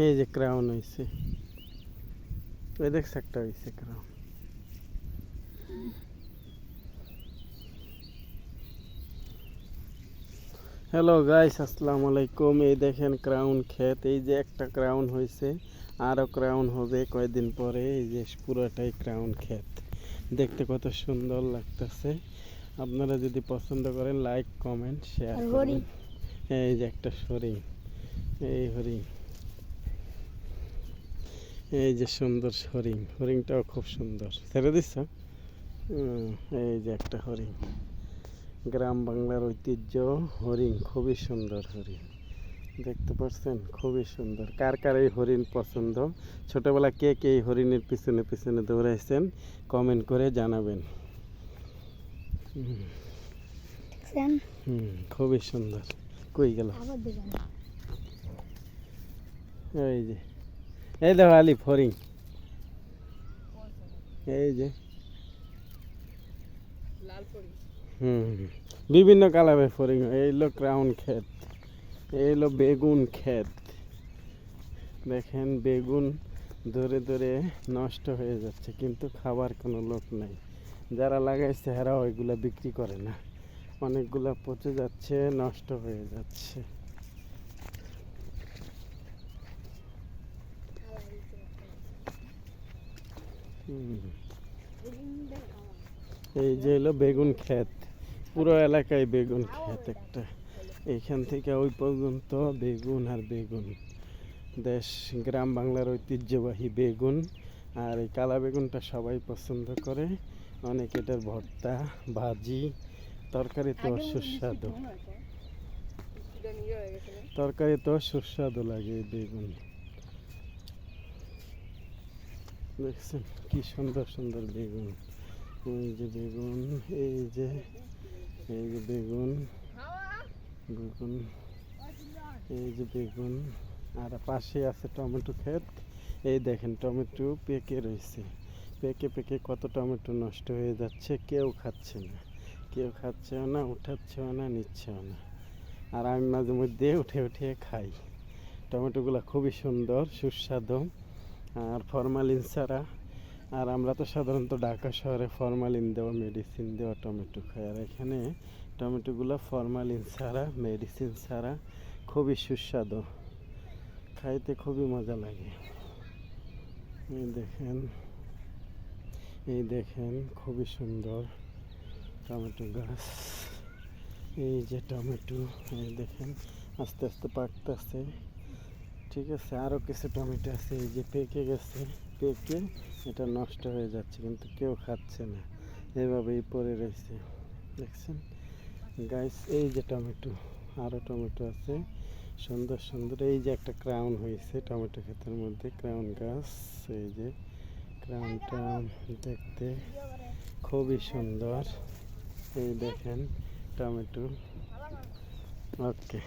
এই যে ক্রাউন হয়েছে, ওই দেখছ একটা হয়েছে ক্রাউন। হ্যালো গাইস, আসসালামু আলাইকুম। এই দেখেন ক্রাউন ক্ষেত, এই যে একটা ক্রাউন হয়েছে, আরও ক্রাউন হবে কয়েকদিন পরে। এই যে পুরোটাই ক্রাউন ক্ষেত, দেখতে কত সুন্দর লাগতেছে। আপনারা যদি পছন্দ করেন লাইক কমেন্ট শেয়ার করবেন। এই যে একটা হরিণ, এই হরিণ, এই যে সুন্দর হরিণ, হরিণটাও খুব সুন্দর। ছেড়ে দিচ্ছ? এই যে একটা হরিণ, গ্রাম বাংলার ঐতিহ্য হরিণ, খুবই সুন্দর হরিণ, দেখতে পাচ্ছেন খুবই সুন্দর। কার কার এই হরিণ পছন্দ, ছোটবেলা কে কে এই হরিণের পিছনে পিছনে দৌড়াইছেন কমেন্ট করে জানাবেন। খুবই সুন্দর। কই গেল? এই যে, এই দেখো আলিফ হরিণ, এই যে বিভিন্ন কালারের ফড়িং। এই হলো ক্রাউন ক্ষেত, এই হলো বেগুন ক্ষেত। দেখেন বেগুন ধরে ধরে নষ্ট হয়ে যাচ্ছে, কিন্তু খাবার কোনো লোক নাই। যারা লাগাইছে এরা ওইগুলা বিক্রি করে না, অনেকগুলা পচে যাচ্ছে, নষ্ট হয়ে যাচ্ছে। এই যে হলো বেগুন ক্ষেত, পুরো এলাকায় বেগুন ক্ষেত একটা, এইখান থেকে ওই পর্যন্ত বেগুন আর বেগুন। দেশ গ্রাম বাংলার ঐতিহ্যবাহী বেগুন। আর এই কালা বেগুনটা সবাই পছন্দ করে, অনেক এটার ভর্তা, ভাজি, তরকারি তো সুস্বাদু, তরকারি তো সুস্বাদু লাগে এই বেগুন। দেখছেন কি সুন্দর সুন্দর বেগুন, এই যে বেগুন, এই যে, এই যে বেগুন, বেগুন, এই যে বেগুন। আর পাশে আছে টমেটো ক্ষেত। এই দেখেন টমেটো পেকে রয়েছে, পেকে পেকে কত টমেটো নষ্ট হয়ে যাচ্ছে, কেউ খাচ্ছে না, কেউ খাচ্ছেও না, উঠাচ্ছেও না, নিচ্ছেও না। আর আমি মাঝে মধ্যে উঠে উঠে খাই। টমেটোগুলো খুবই সুন্দর, সুস্বাদু, আর ফরমালিন ছাড়া। আর আমরা তো সাধারণত ঢাকা শহরে ফরমালিন দেওয়া, মেডিসিন দেওয়া টমেটো খাই, আর এখানে টমেটোগুলো ফরমালিন ছাড়া, মেডিসিন ছাড়া, খুবই সুস্বাদু, খাইতে খুবই মজা লাগে। এই দেখেন, এই দেখেন খুবই সুন্দর টমেটো গাছ। এই যে টমেটো, এই দেখেন আস্তে আস্তে পাকতেছে। ঠিক আছে, আরও কিছু টমেটো আছে, এই যে পেকে গেছে, পেকে এটা নষ্ট হয়ে যাচ্ছে, কিন্তু কেউ খাচ্ছে না, এভাবেই পড়ে রয়েছে। দেখছেন গাইস, এই যে টমেটো, আরও টমেটো আছে সুন্দর সুন্দর। এই যে একটা ক্রাউন হয়েছে টমেটো ক্ষেতের মধ্যে, ক্রাউন গাছ। এই যে ক্রাউনটা দেখতে খুবই সুন্দর। এই দেখেন টমেটো। ওকে।